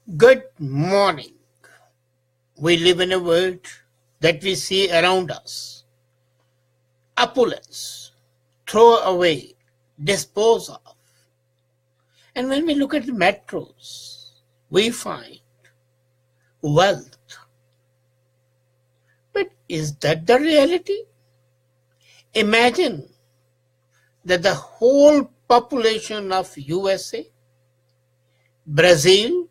Good morning. We live in a world that we see around us. Opulence, throw away, dispose of. And when we look at the metros, we find wealth. But is that the reality? Imagine that the whole population of USA, Brazil,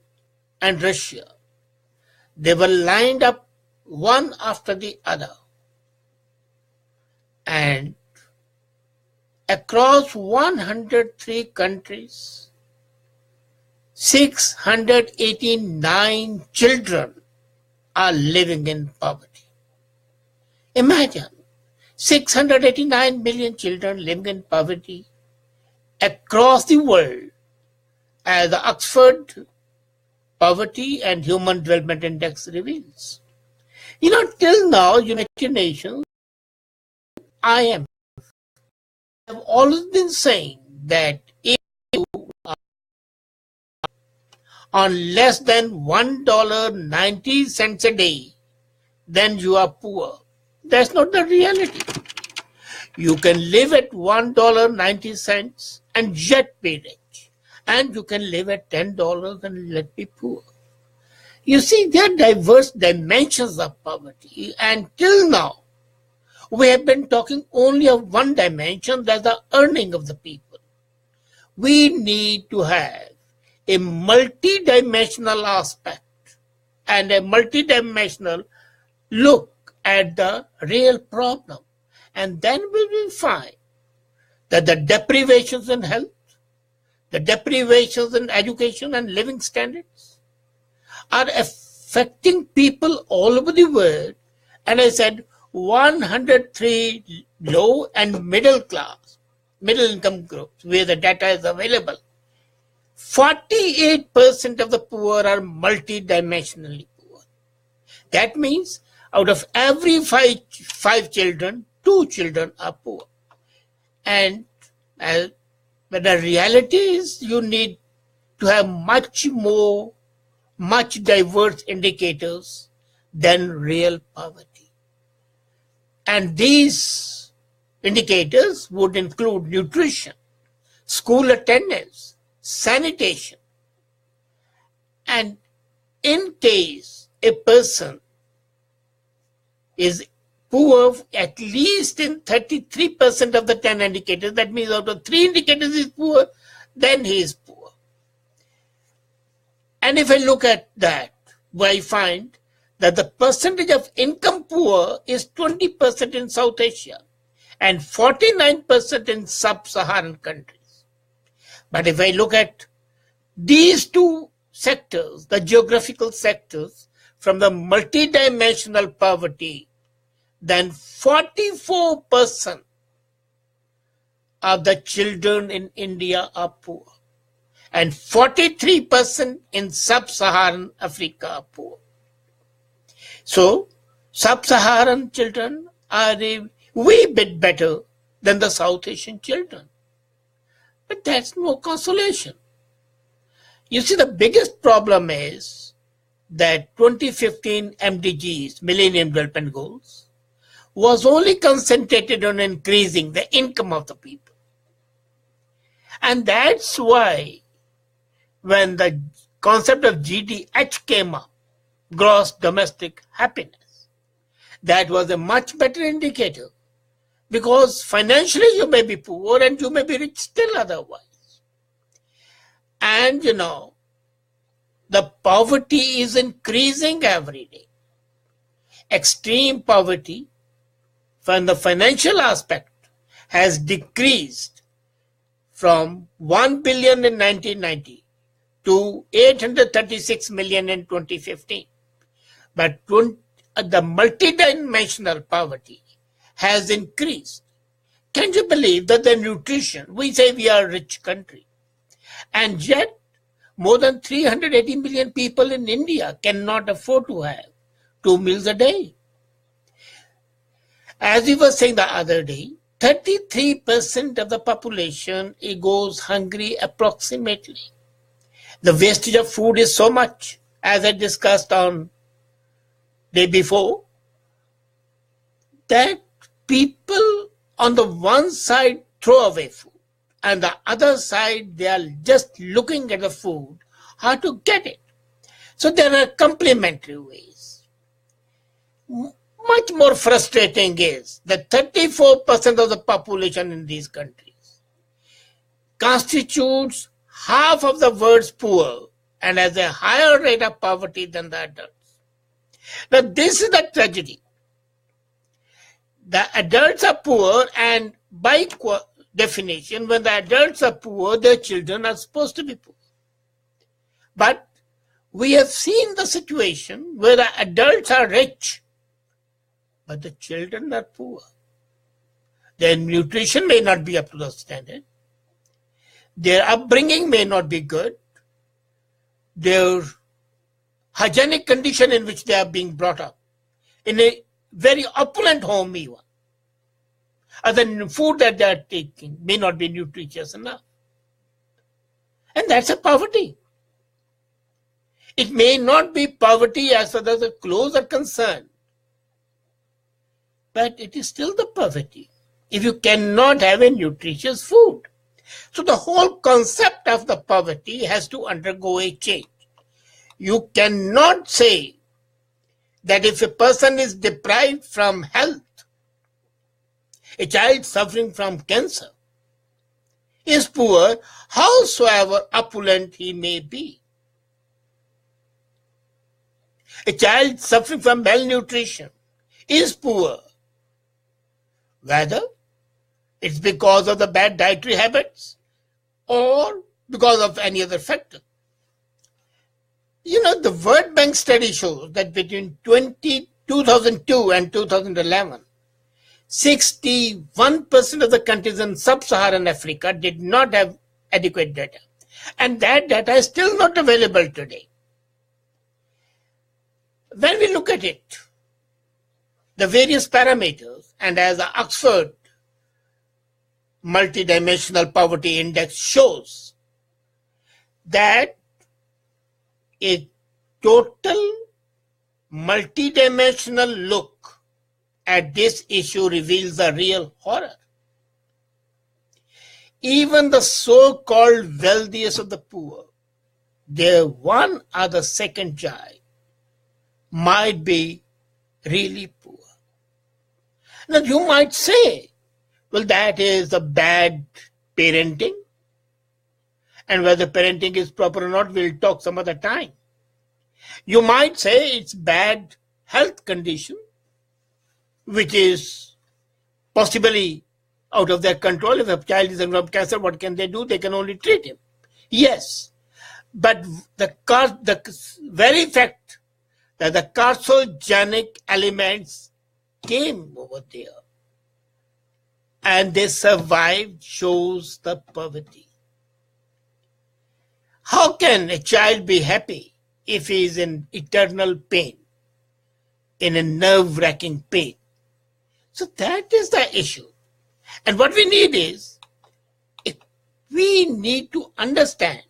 and Russia, they were lined up one after the other. And across 103 countries, 689 children are living in poverty. Imagine 689 million children living in poverty across the world, as the Oxford Poverty and Human Development Index reveals. Till now, United Nations, IMF, have always been saying that if you are on less than $1.90 a day, then you are poor. That's not the reality. You can live at $1.90 and yet be rich. And you can live at $10 and yet be poor. You see, there are diverse dimensions of poverty. And till now, we have been talking only of one dimension, that's the earning of the people. We need to have a multidimensional aspect and a multidimensional look at the real problem. And then we will find that the deprivations in health, the deprivations in education and living standards are affecting people all over the world. And I said 103 low and middle income groups where the data is available. 48% of the poor are multidimensionally poor. That means out of every five children, 2 children are poor. And but the reality is you need to have much diverse indicators than real poverty. And these indicators would include nutrition, school attendance, sanitation. And in case a person is poor at least in 33% of the 10 indicators, that means out of 3 indicators is poor, then he is poor. And if I look at that, I find that the percentage of income poor is 20% in South Asia and 49% in sub-Saharan countries. But if I look at these two sectors, the geographical sectors, from the multidimensional poverty, then 44% of the children in India are poor and 43% in sub-Saharan Africa are poor. So, sub-Saharan children are a wee bit better than the South Asian children. But that's no consolation. You see, the biggest problem is that 2015 MDGs, Millennium Development Goals, was only concentrated on increasing the income of the people. And that's why when the concept of GDH came up, gross domestic happiness, that was a much better indicator, because financially you may be poor and you may be rich still otherwise. And the poverty is increasing every day. Extreme poverty from the financial aspect has decreased from 1 billion in 1990 to 836 million in 2015. But the multidimensional poverty has increased. Can you believe that the nutrition, we say we are a rich country, and yet more than 380 million people in India cannot afford to have 2 meals a day. As we were saying the other day, 33% of the population goes hungry approximately. The wastage of food is so much as I discussed on day before, that people on the one side throw away food and the other side they are just looking at the food, how to get it. So there are complementary ways. Much more frustrating is that 34% of the population in these countries constitutes half of the world's poor and has a higher rate of poverty than the adults. Now this is the tragedy. The adults are poor, and by definition, when the adults are poor, their children are supposed to be poor. But we have seen the situation where the adults are rich, but the children are poor. Their nutrition may not be up to the standard. Their upbringing may not be good. Their hygienic condition in which they are being brought up, in a very opulent home even, and the food that they are taking may not be nutritious enough. And that's a poverty. It may not be poverty as far as the clothes are concerned, but it is still the poverty if you cannot have a nutritious food. So the whole concept of the poverty has to undergo a change. You cannot say that if a person is deprived from health, a child suffering from cancer is poor, howsoever opulent he may be. A child suffering from malnutrition is poor, whether it's because of the bad dietary habits or because of any other factor. You know, the World Bank study shows that between 2002 and 2011, 61% of the countries in sub-Saharan Africa did not have adequate data. And that data is still not available today. When we look at it, the various parameters, and as the Oxford Multidimensional Poverty Index shows, that a total multidimensional look at this issue reveals a real horror. Even the so-called wealthiest of the poor, their one or the second child might be really poor. Now you might say, well, that is the bad parenting, and whether parenting is proper or not, we'll talk some other time. You might say it's bad health condition, which is possibly out of their control. If a child is suffering from cancer, what can they do? They can only treat him. Yes, but the very fact that the carcinogenic elements came over there and they survived shows the poverty. How can a child be happy if he is in eternal pain, in a nerve-wracking pain? So that is the issue. And what we need is, we need to understand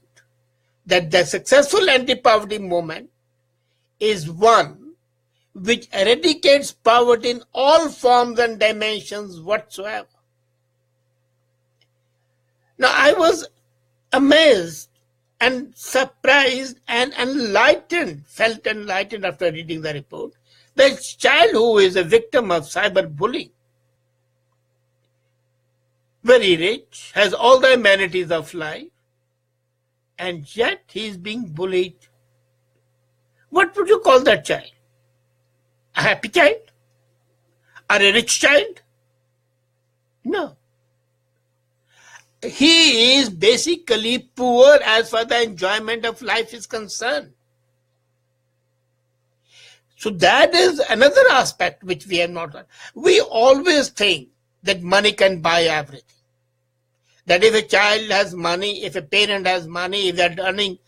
that the successful anti-poverty movement is one which eradicates poverty in all forms and dimensions whatsoever. Now, I was amazed and surprised and felt enlightened after reading the report. The child who is a victim of cyberbullying, very rich, has all the amenities of life, and yet he is being bullied. What would you call that child? A happy child? Or a rich child? No. He is basically poor as far as the enjoyment of life is concerned. So that is another aspect which we have not. We always think that money can buy everything. That if a child has money, if a parent has money, if they are earning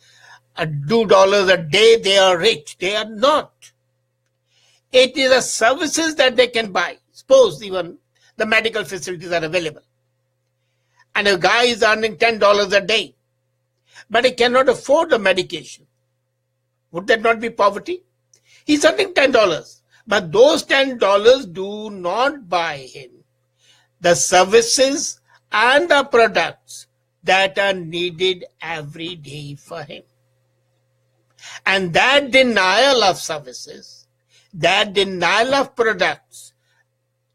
$2 a day, they are rich. They are not. It is the services that they can buy. Suppose even the medical facilities are available, and a guy is earning $10 a day, but he cannot afford the medication. Would that not be poverty? He's earning $10, but those $10 do not buy him the services and the products that are needed every day for him. And that denial of services, that denial of products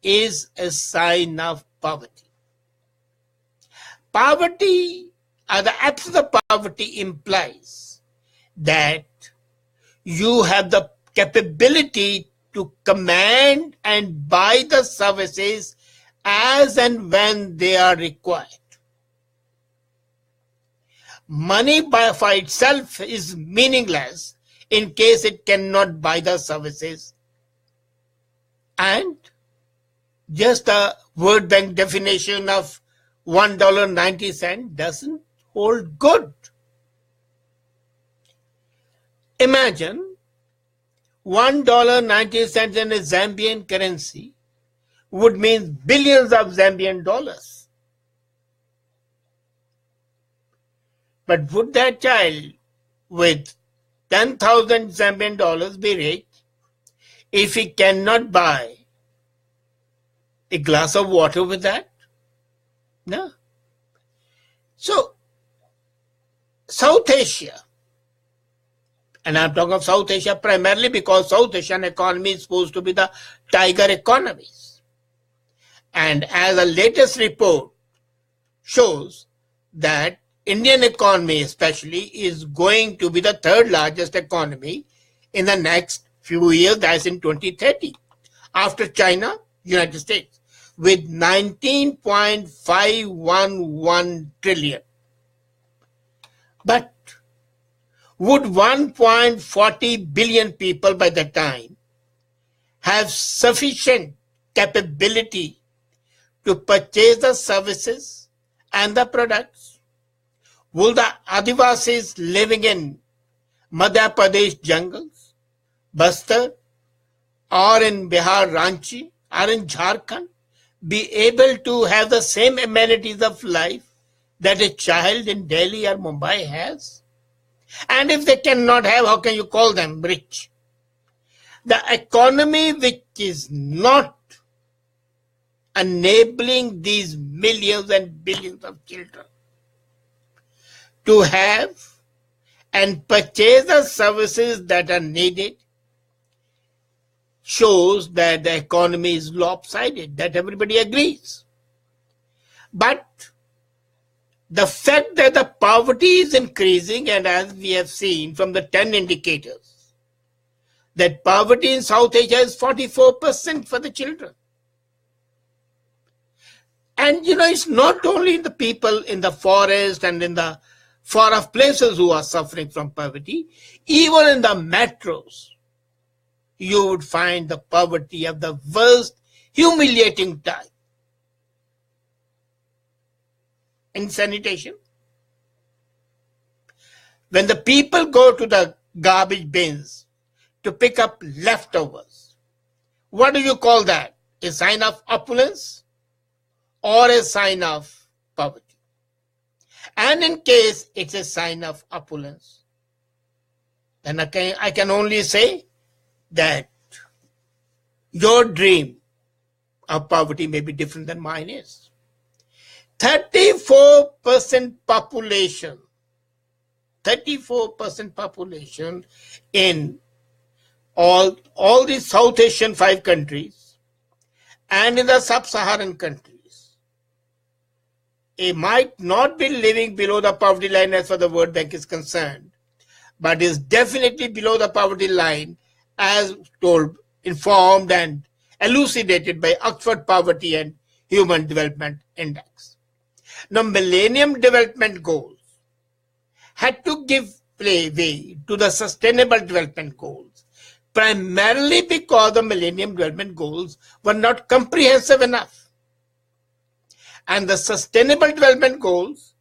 is a sign of poverty. Poverty, or the absence of poverty, implies that you have the capability to command and buy the services as and when they are required. Money by itself is meaningless in case it cannot buy the services. And just the World Bank definition of $1.90 doesn't hold good. Imagine $1.90 in a Zambian currency would mean billions of Zambian dollars. But would that child with 10,000 Zambian dollars be rich if he cannot buy a glass of water with that? No. So, South Asia, and I'm talking of South Asia primarily because South Asian economy is supposed to be the tiger economies. And as the latest report shows that Indian economy especially is going to be the third largest economy in the next few years, that's in 2030, after China, United States, with 19.511 trillion. But would 1.40 billion people by the time have sufficient capability to purchase the services and the products? Will the Adivasis living in Madhya Pradesh jungles, Bastar, or in Bihar Ranchi, or in Jharkhand be able to have the same amenities of life that a child in Delhi or Mumbai has? And if they cannot have, how can you call them rich? The economy which is not enabling these millions and billions of children to have and purchase the services that are needed shows that the economy is lopsided, that everybody agrees. But the fact that the poverty is increasing, and as we have seen from the 10 indicators, that poverty in South Asia is 44% for the children. And it's not only the people in the forest and in the far-off places who are suffering from poverty. Even in the metros, you would find the poverty of the worst, humiliating type. In sanitation, when the people go to the garbage bins to pick up leftovers, what do you call that? A sign of opulence or a sign of poverty? And in case it's a sign of opulence, then I can only say that your dream of poverty may be different than mine is. 34% population, 34% population in all the South Asian 5 countries and in the sub-Saharan countries. It might not be living below the poverty line as far as the World Bank is concerned, but is definitely below the poverty line as told, informed and elucidated by Oxford Poverty and Human Development Index. Now, Millennium Development Goals had to give way to the Sustainable Development Goals, primarily because the Millennium Development Goals were not comprehensive enough. And the Sustainable Development Goals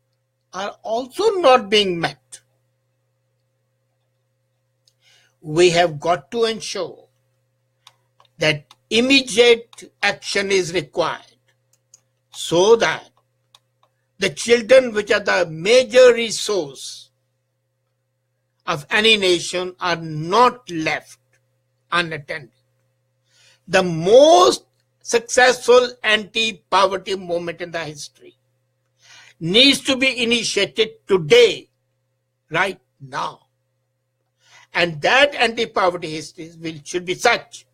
are also not being met. We have got to ensure that immediate action is required so that the children, which are the major resource of any nation are not left unattended. The most successful anti-poverty movement in the history needs to be initiated today, right now. And that anti-poverty history should be such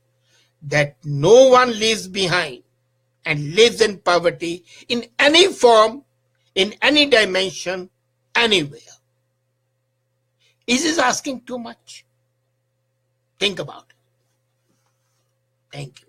that no one leaves behind and lives in poverty in any form, in any dimension, anywhere. Is this asking too much? Think about it. Thank you.